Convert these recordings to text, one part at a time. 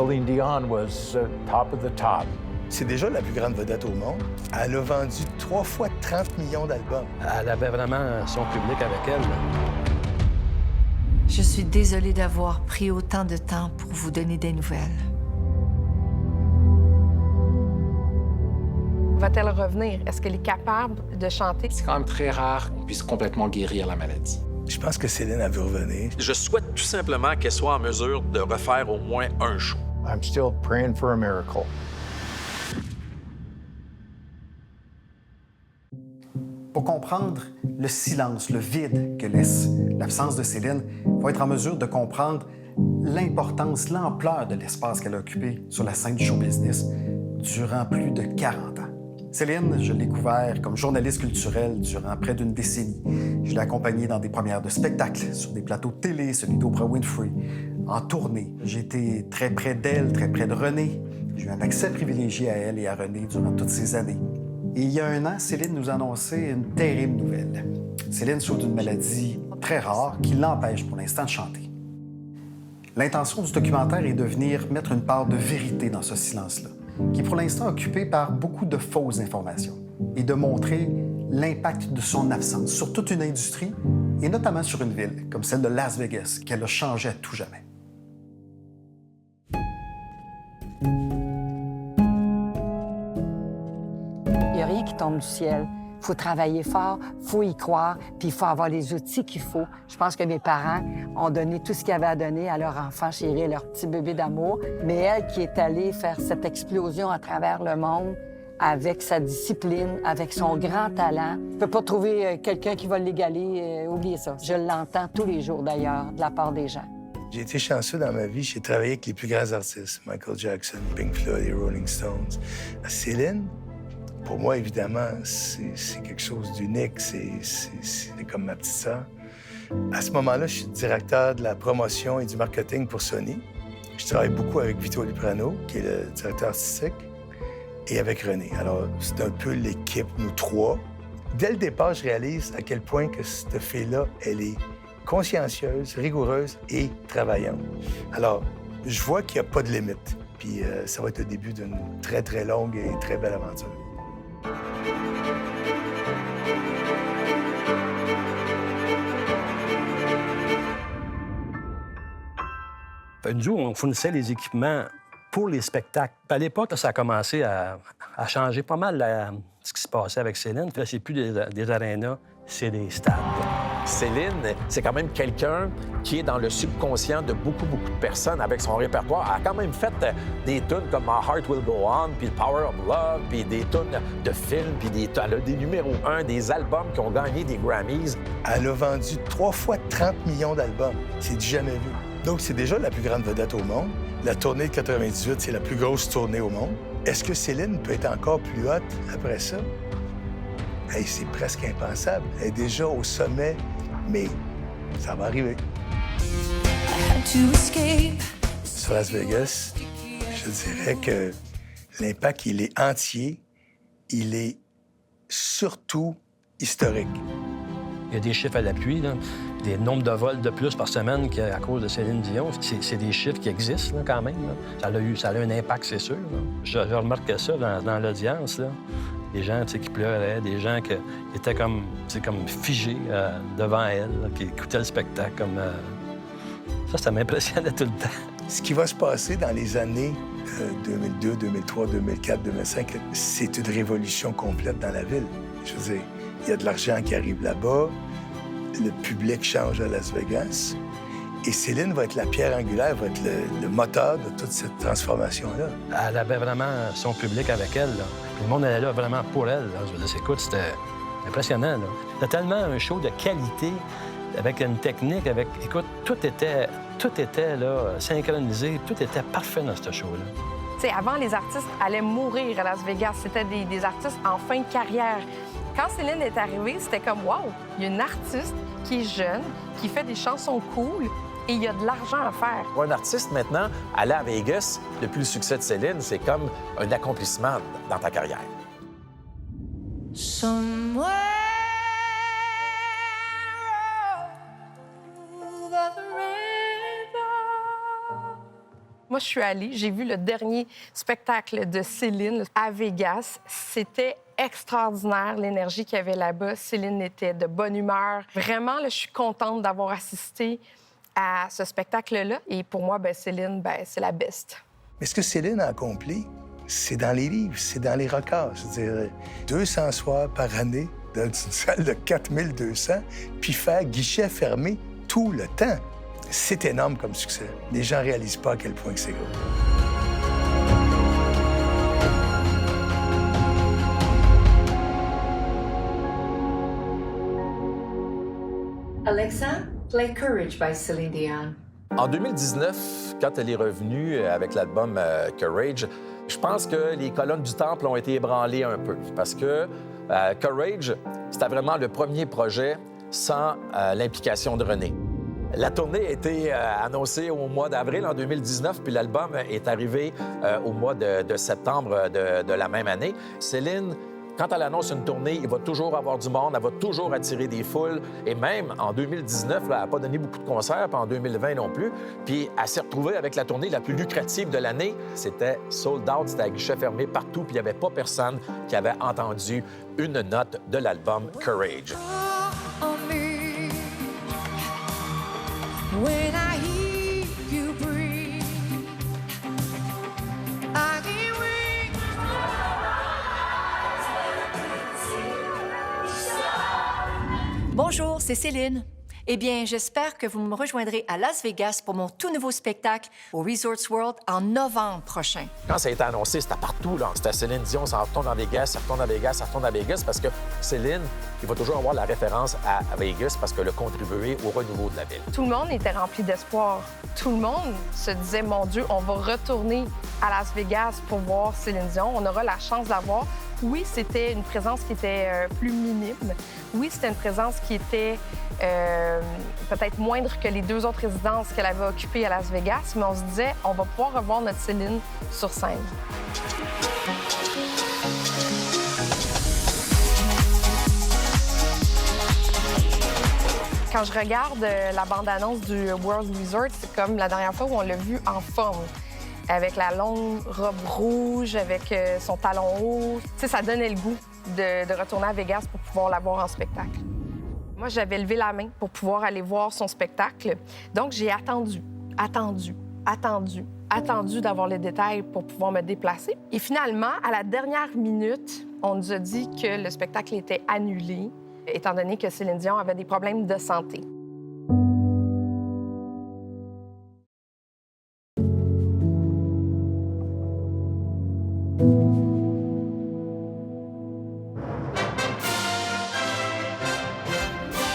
Celine Dion was top of the top. C'est déjà la plus grande vedette au monde. Elle a vendu 3 fois 30 millions d'albums. Elle avait vraiment son public avec elle. Je suis désolée d'avoir pris autant de temps pour vous donner des nouvelles. Va-t-elle revenir? Est-ce qu'elle est capable de chanter? C'est quand même très rare qu'on puisse complètement guérir la maladie. Je pense que Céline a vu revenir. Je souhaite tout simplement qu'elle soit en mesure de refaire au moins un show. I'm still praying for a miracle. Pour comprendre le silence, le vide que laisse l'absence de Céline, il faut être en mesure de comprendre l'importance, l'ampleur de l'espace qu'elle a occupé sur la scène du show business durant plus de 40 ans. Céline, je l'ai couvert comme journaliste culturel durant près d'une décennie. Je l'ai accompagnée dans des premières de spectacles, sur des plateaux de télé, celui d'Oprah Winfrey, en tournée. J'ai été très près d'elle, très près de René. J'ai eu un accès privilégié à elle et à René durant toutes ces années. Et il y a un an, Céline nous annonçait une terrible nouvelle. Céline souffre d'une maladie très rare qui l'empêche pour l'instant de chanter. L'intention du documentaire est de venir mettre une part de vérité dans ce silence-là, qui est pour l'instant occupé par beaucoup de fausses informations, et de montrer l'impact de son absence sur toute une industrie, et notamment sur une ville comme celle de Las Vegas, qu'elle a changé à tout jamais. Il n'y a rien qui tombe du ciel. Il faut travailler fort, il faut y croire, puis il faut avoir les outils qu'il faut. Je pense que mes parents ont donné tout ce qu'ils avaient à donner à leur enfant chéri, leur petit bébé d'amour. Mais elle qui est allée faire cette explosion à travers le monde avec sa discipline, avec son grand talent, je ne peux pas trouver quelqu'un qui va l'égaler. Oubliez ça. Je l'entends tous les jours, d'ailleurs, de la part des gens. J'ai été chanceux dans ma vie. J'ai travaillé avec les plus grands artistes. Michael Jackson, Pink Floyd, les Rolling Stones. Céline, pour moi, évidemment, c'est quelque chose d'unique. C'est comme ma petite sœur. À ce moment-là, je suis directeur de la promotion et du marketing pour Sony. Je travaille beaucoup avec Vito Liprano, qui est le directeur artistique, et avec René. Alors, c'est un peu l'équipe, nous trois. Dès le départ, je réalise à quel point que cette fille-là, elle est consciencieuse, rigoureuse et travaillante. Alors, je vois qu'il n'y a pas de limite. Puis ça va être le début d'une très, très longue et très belle aventure. Nous, on fournissait les équipements pour les spectacles. Puis à l'époque, ça a commencé à changer pas mal ce qui se passait avec Céline. Puis là, c'est plus des arénas, c'est des stades. Céline, c'est quand même quelqu'un qui est dans le subconscient de beaucoup de personnes avec son répertoire. Elle a quand même fait des tunes comme My Heart Will Go On, puis The Power of Love, puis des tunes de films, puis elle a des numéros 1, des albums qui ont gagné des Grammys. Elle a vendu 3 fois 30 millions d'albums. C'est du jamais vu. Donc, c'est déjà la plus grande vedette au monde. La tournée de 98, c'est la plus grosse tournée au monde. Est-ce que Céline peut être encore plus haute après ça? Hey, c'est presque impensable. Elle est déjà au sommet, mais ça va arriver. Sur Las Vegas, je dirais que l'impact, il est entier. Il est surtout historique. Il y a des chiffres à l'appui, là. Des nombres de vols de plus par semaine à cause de Céline Dion. C'est des chiffres qui existent là, quand même. Là. Ça a un impact, c'est sûr. Là. Je remarquais ça dans l'audience. Là. Des gens qui pleuraient, des gens qui étaient comme figés devant elle, là, qui écoutaient le spectacle. Ça m'impressionnait tout le temps. Ce qui va se passer dans les années 2002, 2003, 2004, 2005, c'est une révolution complète dans la ville. Je veux dire, il y a de l'argent qui arrive là-bas, le public change à Las Vegas, et Céline va être la pierre angulaire, va être le moteur de toute cette transformation-là. Elle avait vraiment son public avec elle. Là. Le monde allait là vraiment pour elle. Là. Je veux dire, écoute, c'était impressionnant. C'était tellement un show de qualité, avec une technique, écoute, tout était là, synchronisé, tout était parfait dans ce show-là. T'sais, avant, les artistes allaient mourir à Las Vegas. C'était des artistes en fin de carrière. Quand Céline est arrivée, c'était comme « wow, il y a une artiste qui est jeune, qui fait des chansons cool et il y a de l'argent à faire. » Pour un artiste, maintenant, aller à Vegas, depuis le succès de Céline, c'est comme un accomplissement dans ta carrière. Somewhere over the river, Moi, je suis allée, j'ai vu le dernier spectacle de Céline à Vegas. C'était extraordinaire, l'énergie qu'il y avait là-bas. Céline était de bonne humeur. Vraiment, là, je suis contente d'avoir assisté à ce spectacle-là. Et pour moi, Céline, c'est la best. Mais ce que Céline a accompli, c'est dans les livres, c'est dans les records. Je veux dire, 200 soirs par année dans une salle de 4200, puis faire guichet fermé tout le temps. C'est énorme comme succès. Les gens ne réalisent pas à quel point c'est gros. Alexa, play Courage by Celine Dion. En 2019, quand elle est revenue avec l'album Courage, je pense que les colonnes du temple ont été ébranlées un peu parce que Courage, c'était vraiment le premier projet sans l'implication de René. La tournée a été annoncée au mois d'avril en 2019, puis l'album est arrivé au mois de septembre de la même année. Céline, quand elle annonce une tournée, il va toujours avoir du monde, elle va toujours attirer des foules. Et même en 2019, là, elle n'a pas donné beaucoup de concerts, puis en 2020 non plus. Puis elle s'est retrouvée avec la tournée la plus lucrative de l'année. C'était sold out, c'était à guichet fermé partout, puis il n'y avait pas personne qui avait entendu une note de l'album Courage. When I hear you breathe, I can wait. Bonjour, c'est Céline. Eh bien, j'espère que vous me rejoindrez à Las Vegas pour mon tout nouveau spectacle au Resorts World en novembre prochain. Quand ça a été annoncé, c'était partout, là. C'était Céline Dion, ça retourne à Vegas, ça retourne à Vegas, ça retourne à Vegas, parce que Céline, il va toujours avoir la référence à Vegas parce qu'elle a contribué au renouveau de la ville. Tout le monde était rempli d'espoir. Tout le monde se disait, mon Dieu, on va retourner à Las Vegas pour voir Céline Dion. On aura la chance de la voir. Oui, c'était une présence qui était plus minime. Oui, c'était une présence qui était peut-être moindre que les 2 autres résidences qu'elle avait occupées à Las Vegas, mais on se disait, on va pouvoir revoir notre Céline sur scène. Quand je regarde la bande-annonce du World Resort, c'est comme la dernière fois où on l'a vu en forme. Avec la longue robe rouge, avec son talon haut. Tu sais, ça donnait le goût de retourner à Vegas pour pouvoir la voir en spectacle. Moi, j'avais levé la main pour pouvoir aller voir son spectacle. Donc, j'ai attendu d'avoir les détails pour pouvoir me déplacer. Et finalement, à la dernière minute, on nous a dit que le spectacle était annulé, étant donné que Céline Dion avait des problèmes de santé.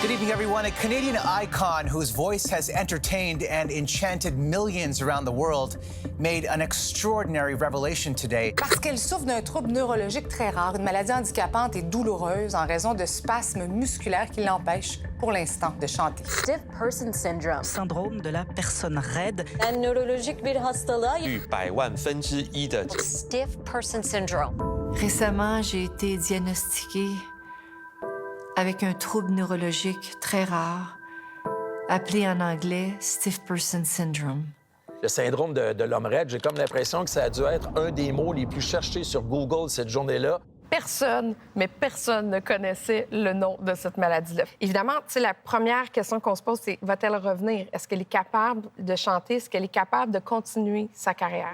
Good evening, everyone. A Canadian icon whose voice has entertained and enchanted millions around the world made an extraordinary revelation today. Parce qu'elle souffre d'un trouble neurologique très rare, une maladie handicapante et douloureuse en raison de spasmes musculaires qui l'empêchent, pour l'instant, de chanter. Stiff person syndrome. Syndrome de la personne raide. Nörolojik bir hastalığa. 1/100,000的 Stiff person syndrome. Récemment, j'ai été diagnostiquée avec un trouble neurologique très rare, appelé en anglais Stiff Person Syndrome. Le syndrome de l'homme raide, j'ai comme l'impression que ça a dû être un des mots les plus cherchés sur Google cette journée-là. Personne, mais personne ne connaissait le nom de cette maladie-là. Évidemment, tu sais, la première question qu'on se pose, c'est va-t-elle revenir? Est-ce qu'elle est capable de chanter? Est-ce qu'elle est capable de continuer sa carrière?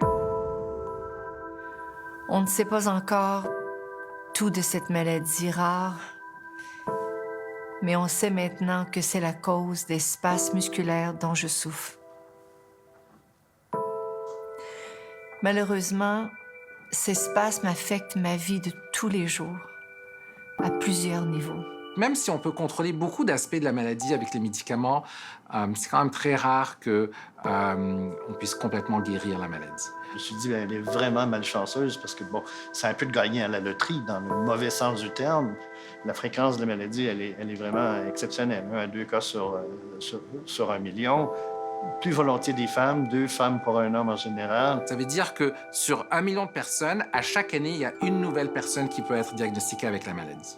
On ne sait pas encore tout de cette maladie rare, mais on sait maintenant que c'est la cause des spasmes musculaires dont je souffre. Malheureusement, ces spasmes affectent ma vie de tous les jours, à plusieurs niveaux. Même si on peut contrôler beaucoup d'aspects de la maladie avec les médicaments, c'est quand même très rare qu'on puisse complètement guérir la maladie. Je me suis dit, elle est vraiment malchanceuse parce que, bon, c'est un peu de gagner à la loterie, dans le mauvais sens du terme. La fréquence de la maladie, elle est vraiment exceptionnelle. 1 à 2 cas sur 1 million. Plus volontiers des femmes, 2 femmes pour 1 homme en général. Ça veut dire que sur 1 million de personnes, à chaque année, il y a une nouvelle personne qui peut être diagnostiquée avec la maladie.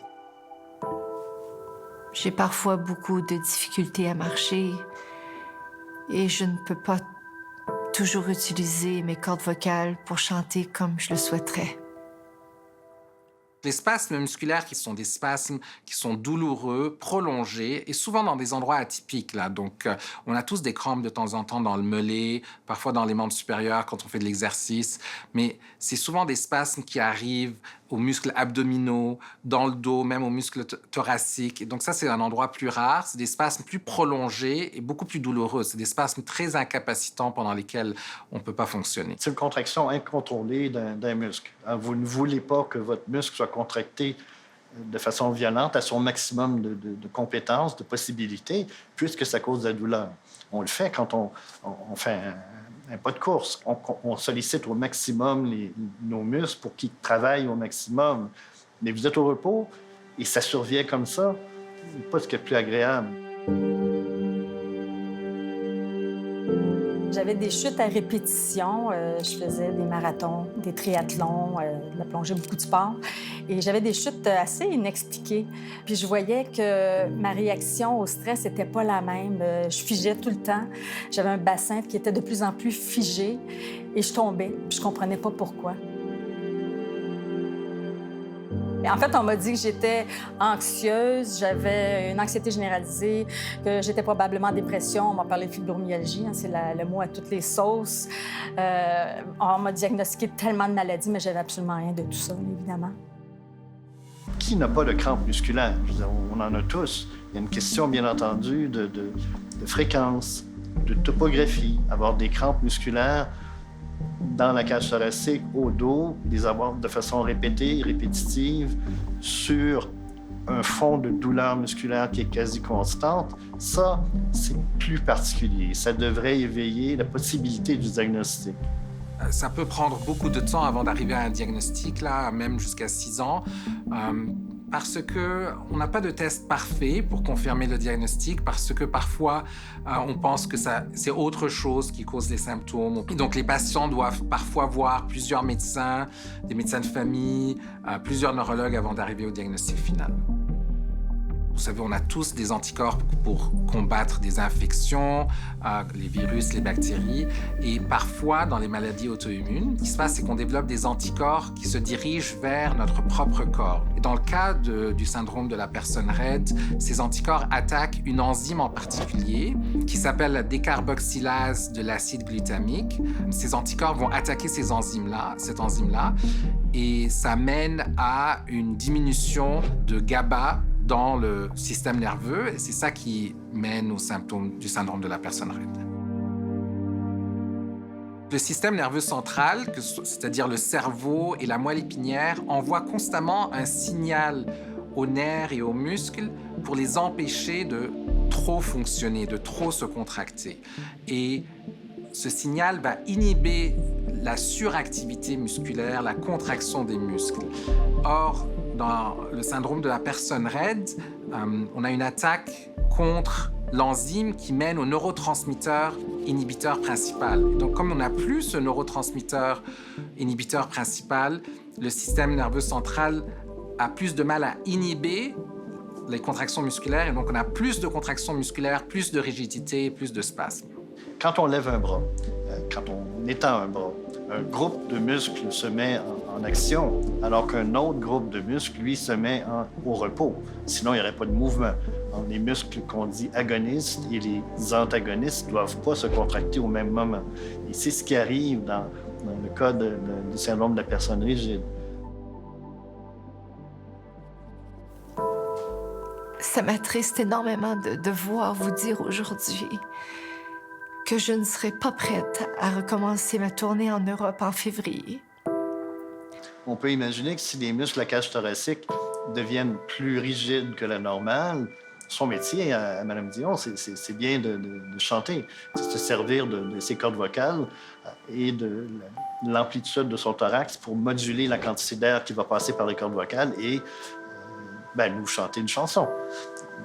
J'ai parfois beaucoup de difficultés à marcher et je ne peux pas toujours utiliser mes cordes vocales pour chanter comme je le souhaiterais. Les spasmes musculaires qui sont des spasmes qui sont douloureux, prolongés et souvent dans des endroits atypiques. Là. Donc, on a tous des crampes de temps en temps dans le mollet, parfois dans les membres supérieurs quand on fait de l'exercice. Mais c'est souvent des spasmes qui arrivent aux muscles abdominaux, dans le dos, même aux muscles thoraciques. Et donc ça, c'est un endroit plus rare. C'est des spasmes plus prolongés et beaucoup plus douloureux. C'est des spasmes très incapacitants pendant lesquels on ne peut pas fonctionner. C'est une contraction incontrôlée d'un muscle. Vous ne voulez pas que votre muscle soit contracté de façon violente à son maximum de compétences, de possibilités, puisque ça cause de la douleur. On le fait quand on fait un pas de course. On sollicite au maximum nos muscles pour qu'ils travaillent au maximum. Mais vous êtes au repos et ça survient comme ça, c'est pas ce qui est le plus agréable. J'avais des chutes à répétition. Je faisais des marathons, des triathlons, de la plongée, beaucoup de sport. Et j'avais des chutes assez inexpliquées. Puis je voyais que ma réaction au stress n'était pas la même. Je figeais tout le temps. J'avais un bassin qui était de plus en plus figé. Et je tombais. Puis je comprenais pas pourquoi. En fait, on m'a dit que j'étais anxieuse, j'avais une anxiété généralisée, que j'étais probablement en dépression. On m'a parlé de fibromyalgie, c'est le mot à toutes les sauces. On m'a diagnostiqué tellement de maladies, mais j'avais absolument rien de tout ça, évidemment. Qui n'a pas de crampes musculaires? Je veux dire, on en a tous. Il y a une question, bien entendu, de fréquence, de topographie. Avoir des crampes musculaires dans la cage thoracique, au dos, les avoir de façon répétitive, sur un fond de douleur musculaire qui est quasi constante, ça, c'est plus particulier. Ça devrait éveiller la possibilité du diagnostic. Ça peut prendre beaucoup de temps avant d'arriver à un diagnostic, là, même jusqu'à 6 ans, parce qu'on n'a pas de test parfait pour confirmer le diagnostic, parce que parfois, on pense que c'est autre chose qui cause les symptômes. Donc, les patients doivent parfois voir plusieurs médecins, des médecins de famille, plusieurs neurologues avant d'arriver au diagnostic final. Vous savez, on a tous des anticorps pour combattre des infections, les virus, les bactéries. Et parfois, dans les maladies auto-immunes, ce qui se passe, c'est qu'on développe des anticorps qui se dirigent vers notre propre corps. Et dans le cas du syndrome de la personne raide, ces anticorps attaquent une enzyme en particulier qui s'appelle la décarboxylase de l'acide glutamique. Ces anticorps vont attaquer cette enzyme-là, et ça mène à une diminution de GABA dans le système nerveux, et c'est ça qui mène aux symptômes du syndrome de la personne raide. Le système nerveux central, c'est-à-dire le cerveau et la moelle épinière, envoient constamment un signal aux nerfs et aux muscles pour les empêcher de trop fonctionner, de trop se contracter. Et ce signal va inhiber la suractivité musculaire, la contraction des muscles. Or, dans le syndrome de la personne raide, on a une attaque contre l'enzyme qui mène au neurotransmetteur inhibiteur principal. Et donc, comme on n'a plus ce neurotransmetteur inhibiteur principal, le système nerveux central a plus de mal à inhiber les contractions musculaires, et donc on a plus de contractions musculaires, plus de rigidité, plus de spasmes. Quand on lève un bras, quand on étend un bras, un groupe de muscles se met en action, alors qu'un autre groupe de muscles, lui, se met au repos. Sinon, il n'y aurait pas de mouvement. Donc, les muscles qu'on dit agonistes et les antagonistes ne doivent pas se contracter au même moment. Et c'est ce qui arrive dans le cas du syndrome de la personne rigide. Ça m'attriste énormément de voir vous dire aujourd'hui que je ne serai pas prête à recommencer ma tournée en Europe en février. On peut imaginer que si les muscles de la cage thoracique deviennent plus rigides que la normale, son métier à Mme Dion, c'est bien de chanter, c'est de se servir de ses cordes vocales et de l'amplitude de son thorax pour moduler la quantité d'air qui va passer par les cordes vocales et nous chanter une chanson.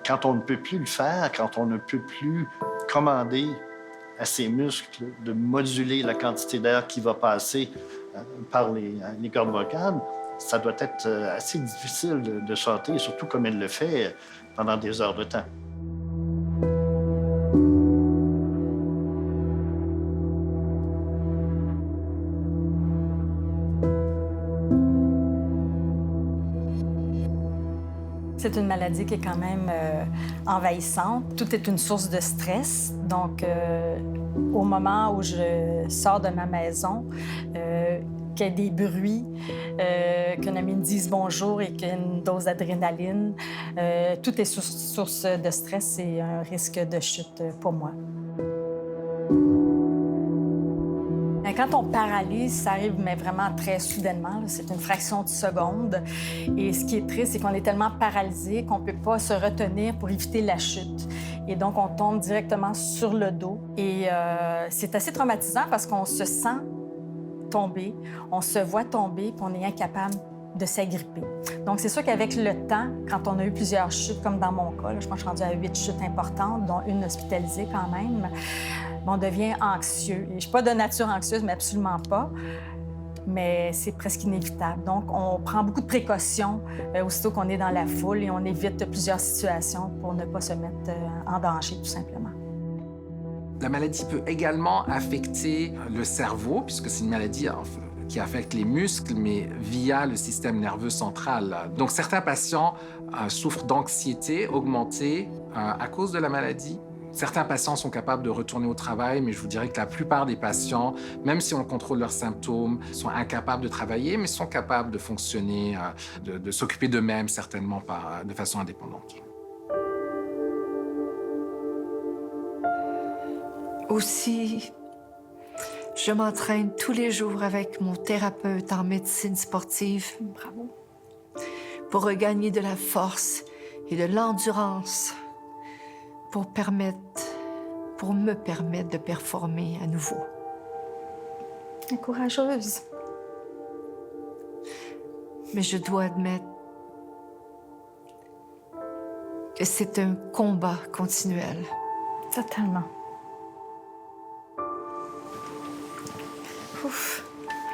Quand on ne peut plus le faire, quand on ne peut plus commander à ses muscles de moduler la quantité d'air qui va passer par les cordes vocales, ça doit être assez difficile de chanter, surtout comme elle le fait pendant des heures de temps. c'est une maladie qui est quand même envahissante. Tout est une source de stress. Donc, au moment où je sors de ma maison, qu'il y ait des bruits, qu'un ami me dise bonjour et qu'il y ait une dose d'adrénaline, tout est source de stress et un risque de chute pour moi. Quand on paralyse, ça arrive mais vraiment très soudainement. C'est une fraction de seconde. Et ce qui est triste, c'est qu'on est tellement paralysé qu'on ne peut pas se retenir pour éviter la chute. Et donc, on tombe directement sur le dos. Et c'est assez traumatisant parce qu'on se sent tomber, on se voit tomber, puis on est incapable de s'agripper. Donc, c'est sûr qu'avec le temps, quand on a eu plusieurs chutes, comme dans mon cas, là, je pense que je suis rendue à 8 chutes importantes, dont une hospitalisée quand même, on devient anxieux. Et je ne suis pas de nature anxieuse, mais absolument pas. Mais c'est presque inévitable. Donc, on prend beaucoup de précautions aussitôt qu'on est dans la foule et on évite plusieurs situations pour ne pas se mettre en danger, tout simplement. La maladie peut également affecter le cerveau, puisque c'est une maladie qui affecte les muscles, mais via le système nerveux central. Donc, certains patients souffrent d'anxiété augmentée à cause de la maladie. Certains patients sont capables de retourner au travail, mais je vous dirais que la plupart des patients, même si on contrôle leurs symptômes, sont incapables de travailler, mais sont capables de fonctionner, de s'occuper d'eux-mêmes, certainement de façon indépendante. Aussi, je m'entraîne tous les jours avec mon thérapeute en médecine sportive, bravo, pour regagner de la force et de l'endurance, pour me permettre de performer à nouveau. Courageuse. Mais je dois admettre que c'est un combat continuel. Totalement. Ouf.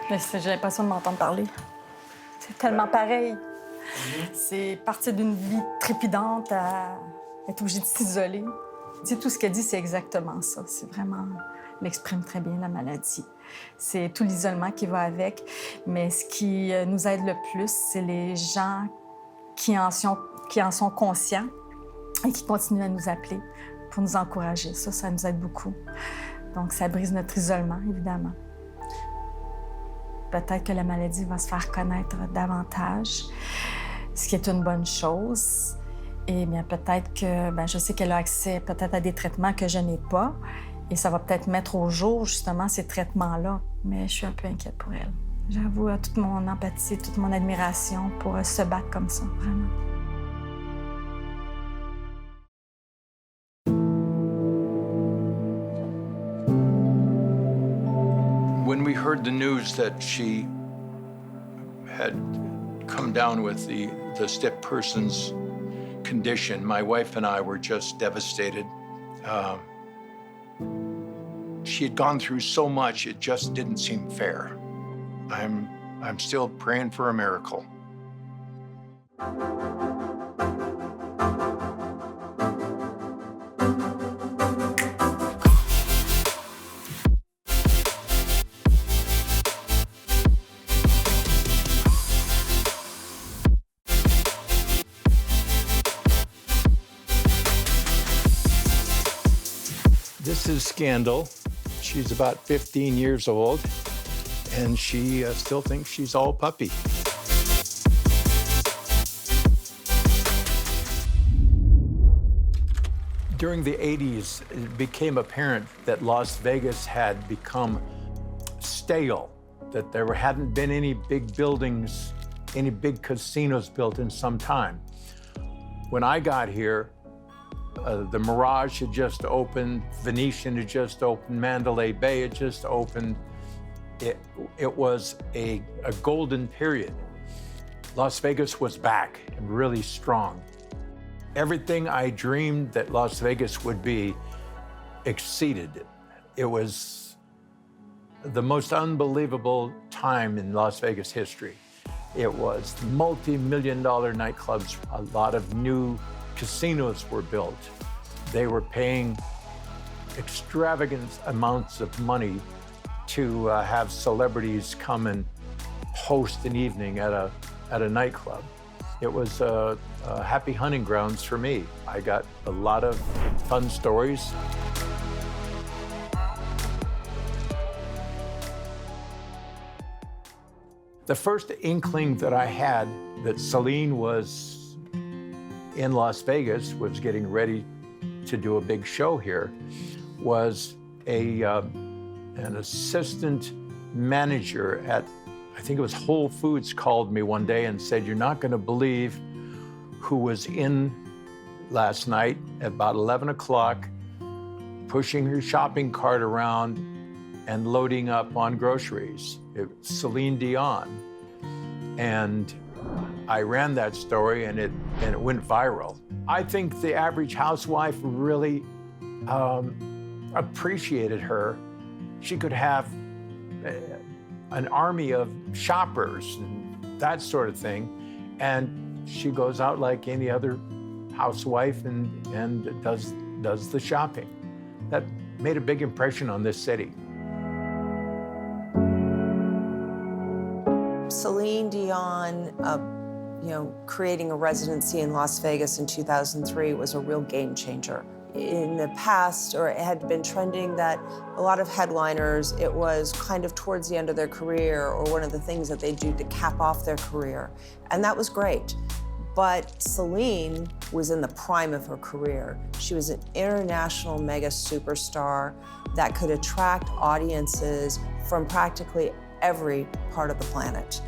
J'ai l'impression de m'entendre parler. C'est tellement pareil. C'est partir d'une vie trépidante à être obligé de s'isoler. Tu sais, tout ce qu'elle dit, c'est exactement ça. C'est vraiment... Elle exprime très bien la maladie. C'est tout l'isolement qui va avec. Mais ce qui nous aide le plus, c'est les gens qui en sont conscients et qui continuent à nous appeler pour nous encourager. Ça nous aide beaucoup. Donc, ça brise notre isolement, évidemment. Peut-être que la maladie va se faire connaître davantage, ce qui est une bonne chose. Et bien, peut-être que, je sais qu'elle a accès peut-être à des traitements que je n'ai pas. Et ça va peut-être mettre au jour, justement, ces traitements-là. Mais je suis un peu inquiète pour elle. J'avoue toute mon empathie, toute mon admiration pour se battre comme ça, vraiment. When we heard the news that she had come down with the stiff person's condition, my wife and I were just devastated. She had gone through so much, it just didn't seem fair. I'm still praying for a miracle. This is Scandal. She's about 15 years old, and she still thinks she's all puppy. During the 80s, it became apparent that Las Vegas had become stale, that there hadn't been any big buildings, any big casinos built in some time. When I got here, the Mirage had just opened, Venetian had just opened, Mandalay Bay had just opened. It was a golden period. Las Vegas was back and really strong. Everything I dreamed that Las Vegas would be exceeded it. It was the most unbelievable time in Las Vegas history. It was multi-million-dollar nightclubs, a lot of new casinos were built. They were paying extravagant amounts of money to have celebrities come and host an evening at a nightclub. It was a happy hunting grounds for me. I got a lot of fun stories. The first inkling that I had that Celine was in Las Vegas, was getting ready to do a big show here, was an assistant manager at, I think it was Whole Foods, called me one day and said, "You're not going to believe who was in last night at about 11 o'clock, pushing her shopping cart around and loading up on groceries." It was Celine Dion. And I ran that story and it went viral. I think the average housewife really appreciated her. She could have an army of shoppers and that sort of thing. And she goes out like any other housewife and does the shopping. That made a big impression on this city. Celine Dion, creating a residency in Las Vegas in 2003 was a real game changer. In the past, or it had been trending that a lot of headliners, it was kind of towards the end of their career or one of the things that they do to cap off their career. And that was great. But Celine was in the prime of her career. She was an international mega superstar that could attract audiences from practically every part of the planet.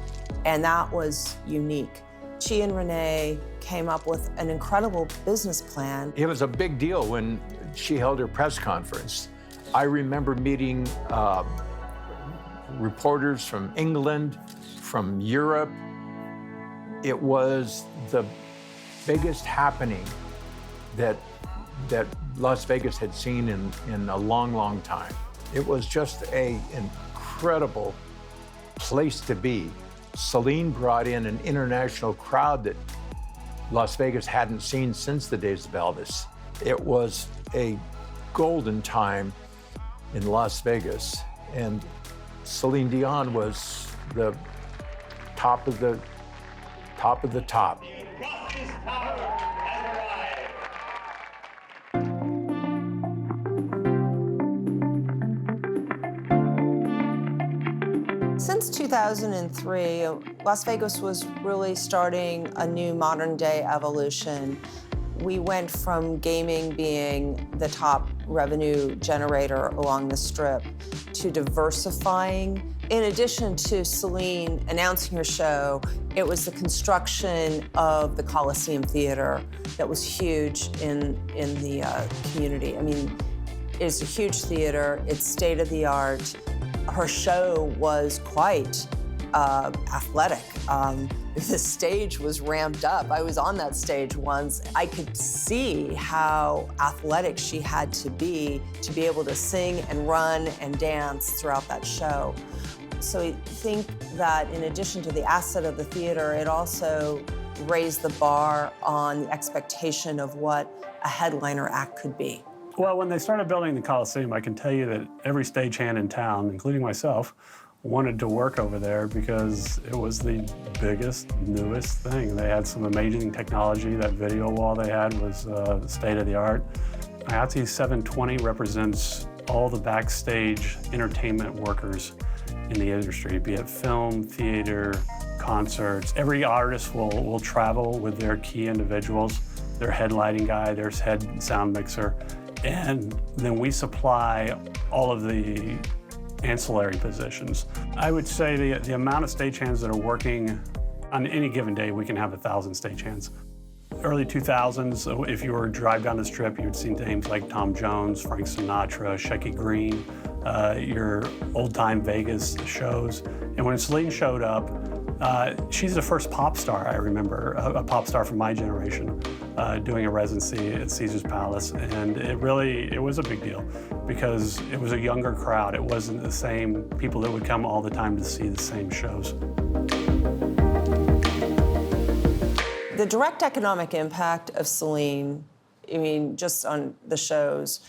And that was unique. She and Renee came up with an incredible business plan. It was a big deal when she held her press conference. I remember meeting reporters from England, from Europe. It was the biggest happening that Las Vegas had seen in a long, long time. It was just an incredible place to be. Celine brought in an international crowd that Las Vegas hadn't seen since the days of Elvis. It was a golden time in Las Vegas, and Celine Dion was the top of the top. Since 2003, Las Vegas was really starting a new modern-day evolution. We went from gaming being the top revenue generator along the Strip to diversifying. In addition to Celine announcing her show, it was the construction of the Coliseum Theater that was huge in the community. I mean, it's a huge theater, it's state-of-the-art. Her show was quite athletic. The stage was ramped up. I was on that stage once. I could see how athletic she had to be able to sing and run and dance throughout that show. So I think that in addition to the asset of the theater, it also raised the bar on the expectation of what a headliner act could be. Well, when they started building the Coliseum, I can tell you that every stagehand in town, including myself, wanted to work over there because it was the biggest, newest thing. They had some amazing technology. That video wall they had was state-of-the-art. IATSE 720 represents all the backstage entertainment workers in the industry, be it film, theater, concerts. Every artist will travel with their key individuals, their head lighting guy, their head sound mixer, and then we supply all of the ancillary positions. I would say the amount of stagehands that are working on any given day, we can have 1,000 stagehands. Early 2000s, if you were to drive down the Strip, you would see names like Tom Jones, Frank Sinatra, Shecky Green, your old-time Vegas shows. And when Celine showed up, she's the first pop star, I remember, a pop star from my generation, doing a residency at Caesar's Palace. And it was a big deal because it was a younger crowd. It wasn't the same people that would come all the time to see the same shows. The direct economic impact of Celine, I mean, just on the shows,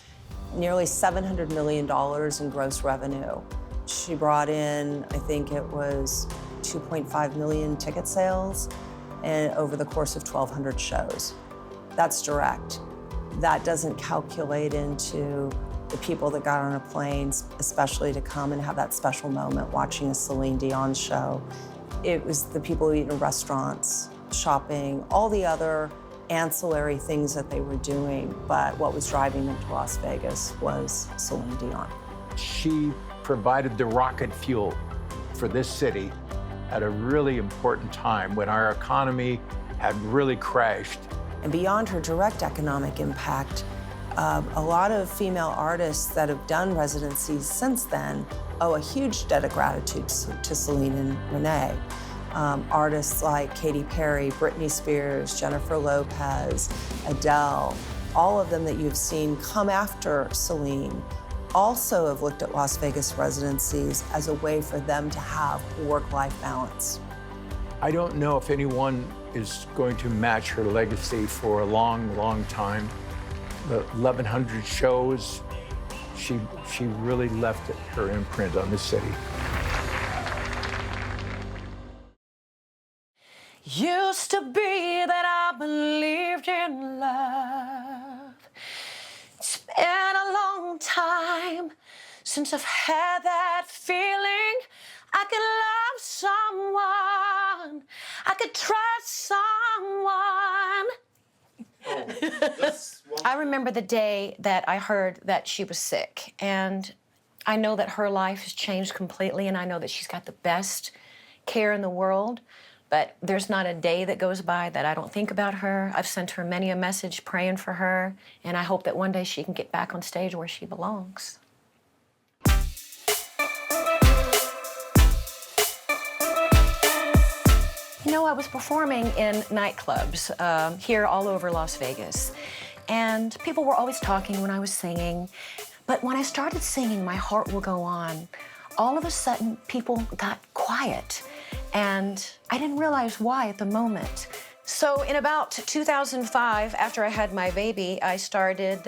nearly $700 million in gross revenue. She brought in, I think it was 2.5 million ticket sales. over the course of 1,200 shows. That's direct. That doesn't calculate into the people that got on a plane, especially to come and have that special moment watching a Celine Dion show. It was the people who eat in restaurants, shopping, all the other ancillary things that they were doing, but what was driving them to Las Vegas was Celine Dion. She provided the rocket fuel for this city at a really important time when our economy had really crashed. And beyond her direct economic impact, a lot of female artists that have done residencies since then owe a huge debt of gratitude to Celine and Renee. Artists like Katy Perry, Britney Spears, Jennifer Lopez, Adele, all of them that you've seen come after Celine also have looked at Las Vegas residencies as a way for them to have work-life balance. I don't know if anyone is going to match her legacy for a long, long time. The 1,100 shows, she really left her imprint on the city. Used to be that I believed in love. It's been a long time since I've had that feeling. I could love someone. I could trust someone. I remember the day that I heard that she was sick, and I know that her life has changed completely, and I know that she's got the best care in the world, but there's not a day that goes by that I don't think about her. I've sent her many a message praying for her, and I hope that one day she can get back on stage where she belongs. You know, I was performing in nightclubs here all over Las Vegas, and people were always talking when I was singing. But when I started singing My Heart Will Go On, all of a sudden people got quiet, and I didn't realize why at the moment. So in about 2005, after I had my baby, I started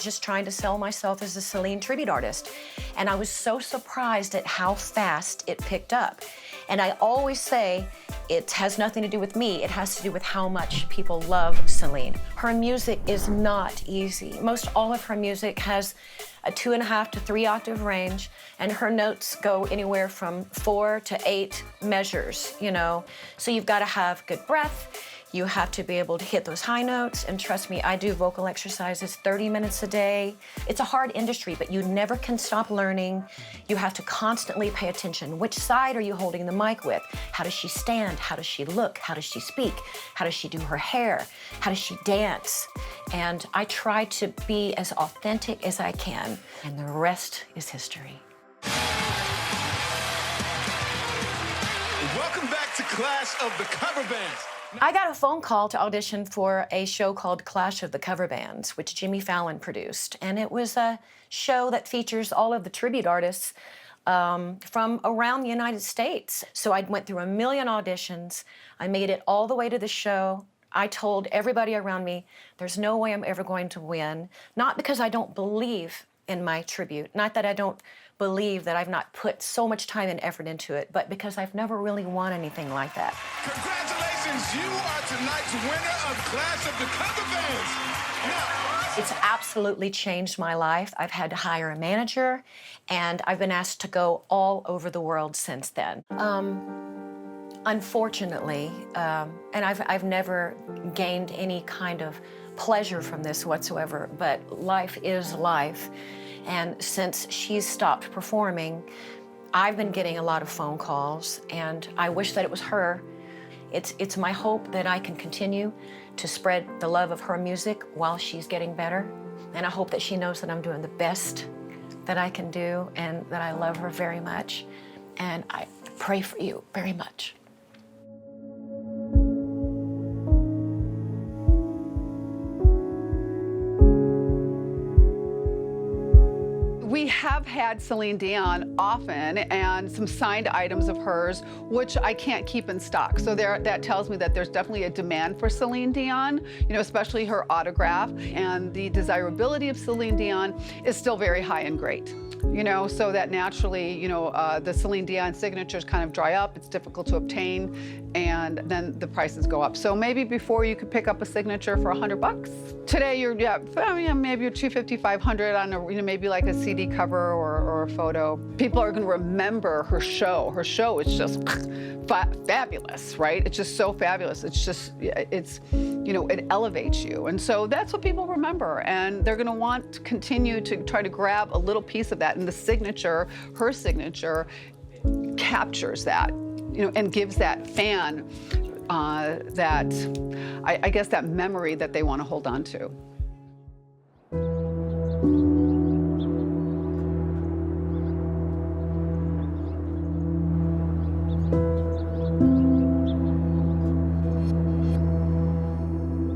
just trying to sell myself as a Celine tribute artist. And I was so surprised at how fast it picked up. And I always say, it has nothing to do with me. It has to do with how much people love Celine. Her music is not easy. Most all of her music has a 2.5 to 3 octave range, and her notes go anywhere from 4 to 8 measures, you know? So you've got to have good breath. You have to be able to hit those high notes, and trust me, I do vocal exercises 30 minutes a day. It's a hard industry, but you never can stop learning. You have to constantly pay attention. Which side are you holding the mic with? How does she stand? How does she look? How does she speak? How does she do her hair? How does she dance? And I try to be as authentic as I can, and the rest is history. Welcome back to Clash of the Cover Bands. I got a phone call to audition for a show called Clash of the Cover Bands, which Jimmy Fallon produced. And it was a show that features all of the tribute artists from around the United States. So I went through a million auditions. I made it all the way to the show. I told everybody around me, there's no way I'm ever going to win. Not because I don't believe in my tribute, not that I don't believe that I've not put so much time and effort into it, but because I've never really won anything like that. Congratulations, you are tonight's winner of Clash of the Cover Bands. Now, it's absolutely changed my life. I've had to hire a manager, and I've been asked to go all over the world since then. Unfortunately, and I've never gained any kind of pleasure from this whatsoever, but life is life. And since she's stopped performing, I've been getting a lot of phone calls, and I wish that it was her. It's my hope that I can continue to spread the love of her music while she's getting better. And I hope that she knows that I'm doing the best that I can do, and that I love her very much. And I pray for you very much. We have had Celine Dion often, and some signed items of hers, which I can't keep in stock. So that tells me that there's definitely a demand for Celine Dion, you know, especially her autograph. And the desirability of Celine Dion is still very high and great. you know, so that naturally, you know, the Celine Dion signatures kind of dry up, it's difficult to obtain, and then the prices go up. So maybe before you could pick up a signature for $100. Today you're, maybe you're $250, $500 on a, you know, maybe like a CD cover or a photo. People are gonna remember her show. Her show is just fabulous, right? It's just so fabulous. It's just, it's, you know, it elevates you. And so that's what people remember. And they're gonna want to continue to try to grab a little piece of that. And the signature, her signature, captures that, you know, and gives that fan that, I guess, that memory that they want to hold on to.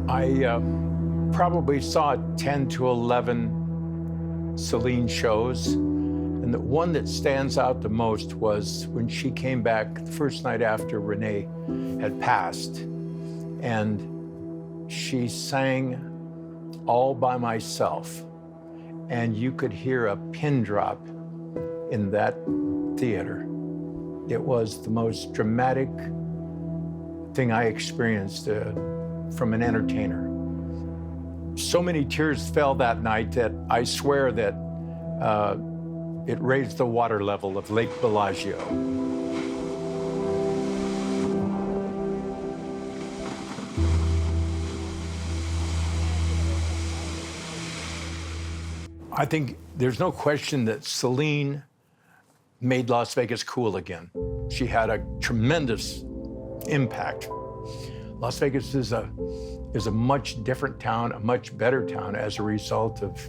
I probably saw 10 to 11 Celine shows, and the one that stands out the most was when she came back the first night after Renee had passed, and she sang All by Myself, and you could hear a pin drop in that theater. It was the most dramatic thing I experienced from an entertainer. So many tears fell that night that I swear that it raised the water level of Lake Bellagio. I think there's no question that Celine made Las Vegas cool again. She had a tremendous impact. Las Vegas is a much different town, a much better town as a result of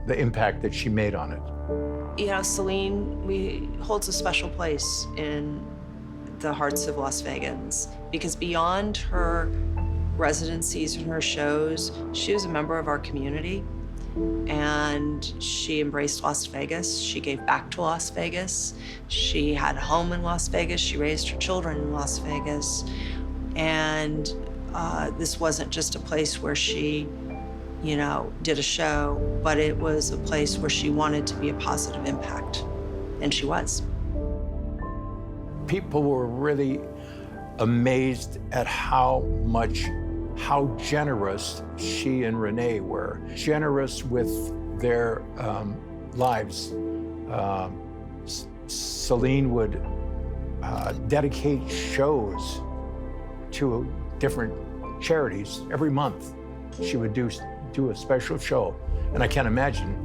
the impact that she made on it. You know, Celine holds a special place in the hearts of Las Vegans because beyond her residencies and her shows, she was a member of our community. And she embraced Las Vegas. She gave back to Las Vegas. She had a home in Las Vegas. She raised her children in Las Vegas. And this wasn't just a place where she, you know, did a show, but it was a place where she wanted to be a positive impact. And she was. People were really amazed at how generous she and Renee were. Generous with their lives. Celine would dedicate shows to different charities every month. She would do a special show. And I can't imagine,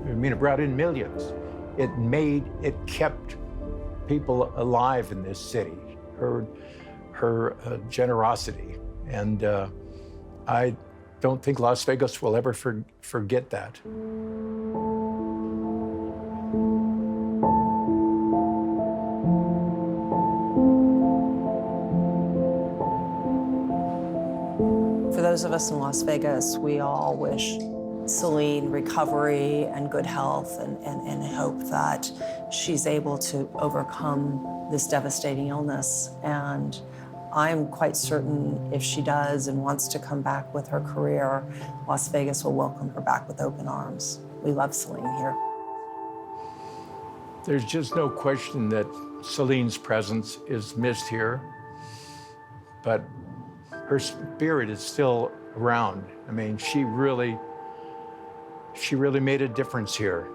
I mean, it brought in millions. It kept people alive in this city, her generosity. And I don't think Las Vegas will ever forget that. For those of us in Las Vegas, we all wish Celine recovery and good health and hope that she's able to overcome this devastating illness. And I'm quite certain if she does and wants to come back with her career, Las Vegas will welcome her back with open arms. We love Celine here. There's just no question that Celine's presence is missed here, but her spirit is still around. I mean, she really made a difference here.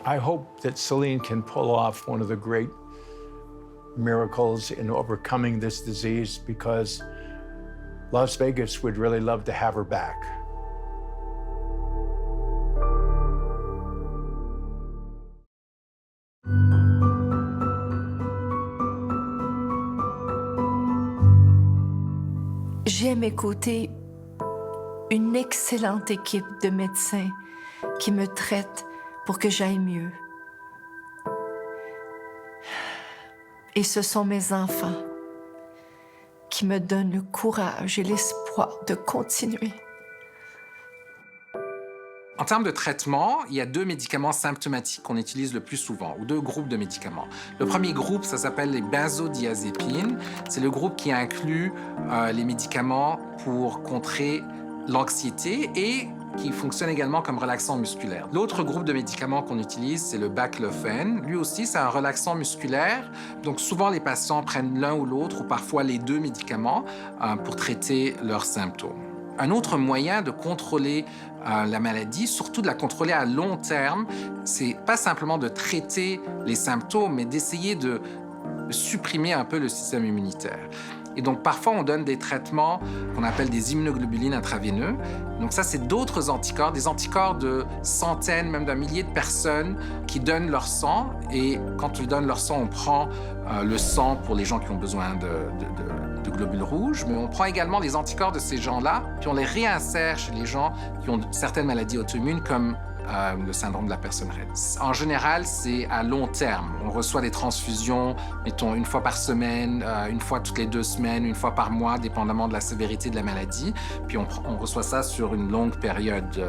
I hope that Celine can pull off one of the great miracles in overcoming this disease, because Las Vegas would really love to have her back. J'ai à mes côtés une excellente équipe de médecins qui me traitent pour que j'aille mieux. Et ce sont mes enfants qui me donnent le courage et l'espoir de continuer. En termes de traitement, il y a 2 médicaments symptomatiques qu'on utilise le plus souvent, ou 2 groupes de médicaments. Le premier groupe, ça s'appelle les benzodiazépines. C'est le groupe qui inclut les médicaments pour contrer l'anxiété et qui fonctionne également comme relaxant musculaire. L'autre groupe de médicaments qu'on utilise, c'est le baclofen. Lui aussi, c'est un relaxant musculaire. Donc souvent, les patients prennent l'un ou l'autre, ou parfois les 2 médicaments pour traiter leurs symptômes. Un autre moyen de contrôler la maladie, surtout de la contrôler à long terme, c'est pas simplement de traiter les symptômes, mais d'essayer de supprimer un peu le système immunitaire. Et donc, parfois, on donne des traitements qu'on appelle des immunoglobulines intraveineux. Donc ça, c'est d'autres anticorps, des anticorps de centaines, même d'un millier de personnes qui donnent leur sang. Et quand ils donnent leur sang, on prend le sang pour les gens qui ont besoin de globules rouges, mais on prend également les anticorps de ces gens-là, puis on les réinsère chez les gens qui ont certaines maladies auto-immunes, comme le syndrome de la personne raide. En général, c'est à long terme. On reçoit des transfusions, mettons, 1 fois par semaine, 1 fois toutes les 2 semaines, 1 fois par mois, dépendamment de la sévérité de la maladie. Puis on reçoit ça sur une longue période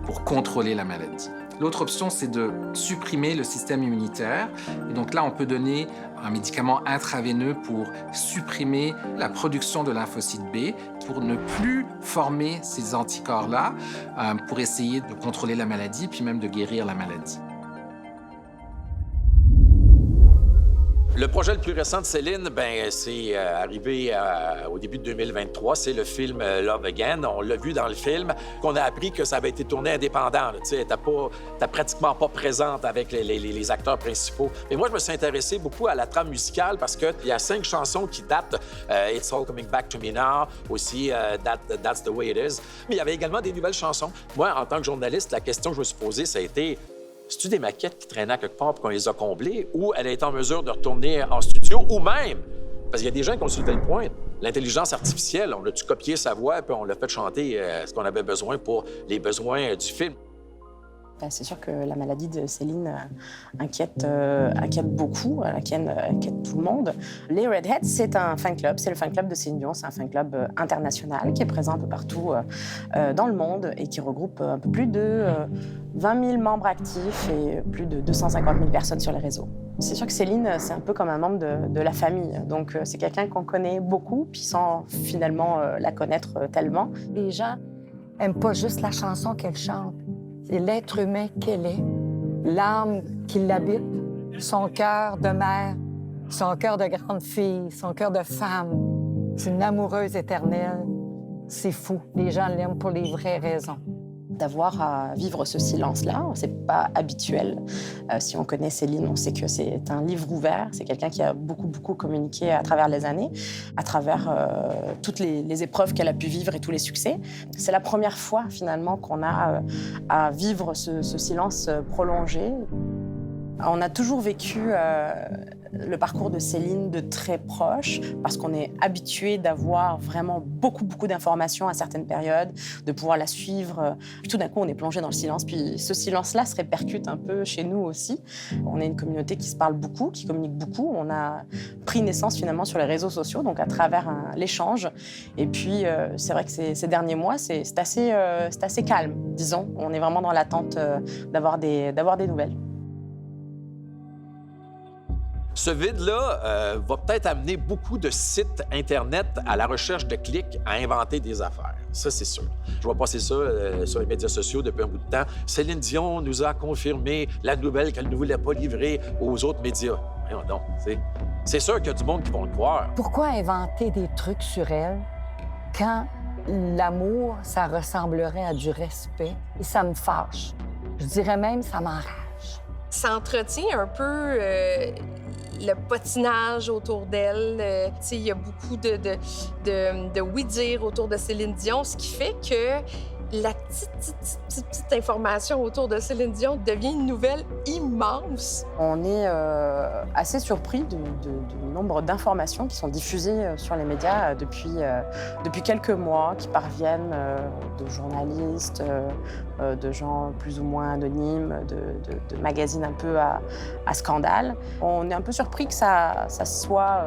pour contrôler la maladie. L'autre option, c'est de supprimer le système immunitaire. Et donc là, on peut donner un médicament intraveineux pour supprimer la production de lymphocytes B, pour ne plus former ces anticorps-là, pour essayer de contrôler la maladie, puis même de guérir la maladie. Le projet le plus récent de Céline, c'est arrivé au début de 2023. C'est le film Love Again. On l'a vu dans le film, qu'on a appris que ça avait été tourné indépendant. Tu sais, t'es pratiquement pas présente avec les acteurs principaux. Mais moi, je me suis intéressé beaucoup à la trame musicale parce qu'il y a 5 chansons qui datent. It's All Coming Back to Me Now, aussi That's the Way It Is. Mais il y avait également des nouvelles chansons. Moi, en tant que journaliste, la question que je me suis posée, ça a été... C'est-tu des maquettes qui traînaient à quelque part pour qu'on les a comblées, ou elle est en mesure de retourner en studio, ou même, parce qu'il y a des gens qui ont soulevé le point, l'intelligence artificielle, on a-tu copié sa voix, puis on l'a fait chanter ce qu'on avait besoin pour les besoins du film. C'est sûr que la maladie de Céline inquiète beaucoup, elle inquiète tout le monde. Les Redheads, c'est un fan club, c'est le fan club de Céline Dion, c'est un fan club international qui est présent un peu partout dans le monde et qui regroupe un peu plus de 20 000 membres actifs et plus de 250 000 personnes sur les réseaux. C'est sûr que Céline, c'est un peu comme un membre de la famille. Donc, c'est quelqu'un qu'on connaît beaucoup, puis sans finalement la connaître tellement. Les gens n'aiment pas juste la chanson qu'elle chante. C'est l'être humain qu'elle est, l'âme qui l'habite, son cœur de mère, son cœur de grande fille, son cœur de femme. C'est une amoureuse éternelle. C'est fou. Les gens l'aiment pour les vraies raisons. D'avoir à vivre ce silence-là, c'est pas habituel. Si on connaît Céline, on sait que c'est un livre ouvert. C'est quelqu'un qui a beaucoup communiqué à travers les années, à travers toutes les épreuves qu'elle a pu vivre et tous les succès. C'est la première fois, finalement, qu'on a à vivre ce silence prolongé. On a toujours vécu le parcours de Céline de très proche parce qu'on est habitué d'avoir vraiment beaucoup d'informations à certaines périodes, de pouvoir la suivre. Puis tout d'un coup, on est plongé dans le silence. Puis ce silence-là se répercute un peu chez nous aussi. On est une communauté qui se parle beaucoup, qui communique beaucoup. On a pris naissance finalement sur les réseaux sociaux, donc à travers l'échange. Et puis, c'est vrai que ces derniers mois, c'est assez calme, disons. On est vraiment dans l'attente d'avoir des nouvelles. Ce vide-là va peut-être amener beaucoup de sites Internet à la recherche de clics à inventer des affaires. Ça, c'est sûr. Je vois passer ça sur les médias sociaux depuis un bout de temps. Céline Dion nous a confirmé la nouvelle qu'elle ne voulait pas livrer aux autres médias. Voyons donc, c'est sûr qu'il y a du monde qui vont le croire. Pourquoi inventer des trucs sur elle quand l'amour, ça ressemblerait à du respect? Et ça me fâche. Je dirais même, ça m'enrage. Ça entretient un peu le patinage autour d'elle. Il y a beaucoup de oui-dire autour de Céline Dion, ce qui fait que la petite information autour de Céline Dion devient une nouvelle immense. On est assez surpris du nombre d'informations qui sont diffusées sur les médias depuis quelques mois, qui parviennent de journalistes, de gens plus ou moins anonymes, de magazines un peu à scandale. On est un peu surpris que ça soit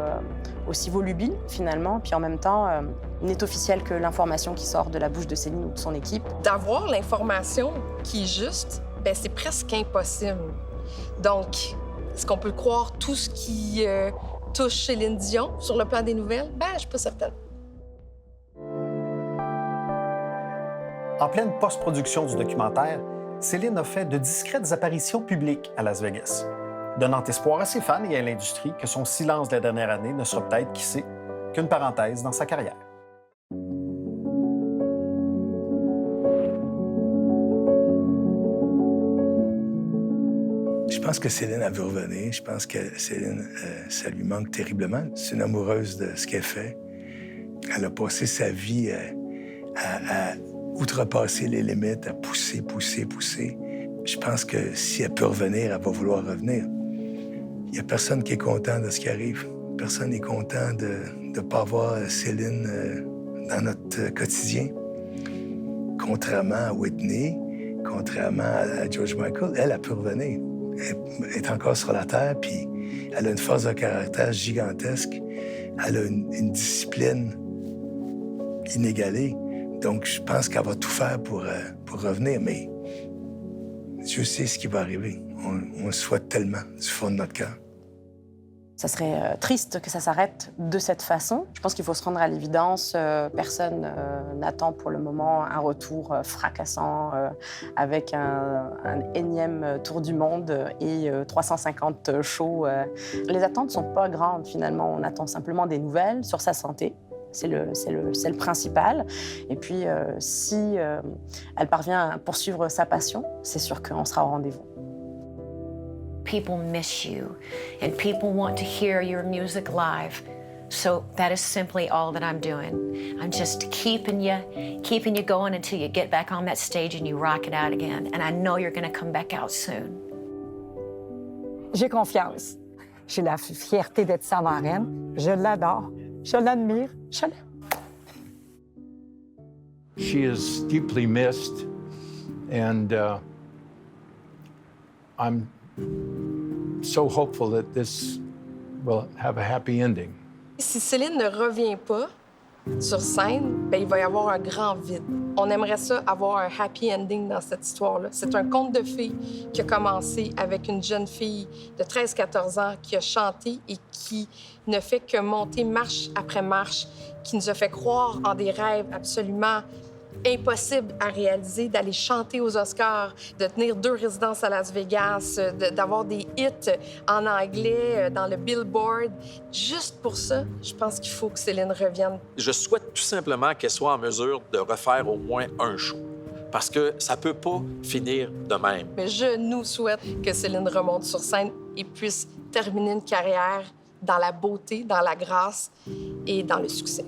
aussi volubile, finalement, puis en même temps, n'est officielle que l'information qui sort de la bouche de Céline ou de son équipe. D'avoir l'information qui est juste, ben c'est presque impossible. Donc, est-ce qu'on peut croire tout ce qui touche Céline Dion sur le plan des nouvelles? Ben, je suis pas certaine. En pleine post-production du documentaire, Céline a fait de discrètes apparitions publiques à Las Vegas, donnant espoir à ses fans et à l'industrie que son silence de la dernière année ne sera peut-être, qui sait, qu'une parenthèse dans sa carrière. Je pense que Céline, elle veut revenir. Je pense que Céline, ça lui manque terriblement. C'est une amoureuse de ce qu'elle fait. Elle a passé sa vie à outrepasser les limites, à pousser. Je pense que si elle peut revenir, elle va vouloir revenir. Il n'y a personne qui est content de ce qui arrive. Personne n'est content de ne pas avoir Céline dans notre quotidien. Contrairement à Whitney, contrairement à George Michael, elle peut revenir. Elle est encore sur la terre, puis elle a une force de caractère gigantesque. Elle a une discipline inégalée. Donc, je pense qu'elle va tout faire pour revenir, mais Dieu sait ce qui va arriver. On le souhaite tellement du fond de notre cœur. Ça serait triste que ça s'arrête de cette façon. Je pense qu'il faut se rendre à l'évidence. Personne n'attend pour le moment un retour fracassant avec un énième tour du monde et 350 shows. Les attentes ne sont pas grandes, finalement. On attend simplement des nouvelles sur sa santé. C'est le principal. Et puis, si elle parvient à poursuivre sa passion, c'est sûr qu'on sera au rendez-vous. People miss you, and people want to hear your music live. So that is simply all that I'm doing. I'm just keeping you going until you get back on that stage and you rock it out again. And I know you're going to come back out soon. J'ai confiance. J'ai la fierté d'être sa marraine. Je l'adore. Je l'admire. Je l'aime. She is deeply missed, and I'm so hopeful that this will have a happy ending. Si Céline ne revient pas sur scène, ben, il va y avoir un grand vide. On aimerait ça avoir un happy ending dans cette histoire-là. C'est un conte de fées qui a commencé avec une jeune fille de 13-14 ans qui a chanté et qui ne fait que monter marche après marche, qui nous a fait croire en des rêves absolument impossible à réaliser, d'aller chanter aux Oscars, de tenir 2 résidences à Las Vegas, d'avoir des hits en anglais dans le Billboard. Juste pour ça, je pense qu'il faut que Céline revienne. Je souhaite tout simplement qu'elle soit en mesure de refaire au moins un show. Parce que ça peut pas finir de même. Mais je nous souhaite que Céline remonte sur scène et puisse terminer une carrière dans la beauté, dans la grâce et dans le succès.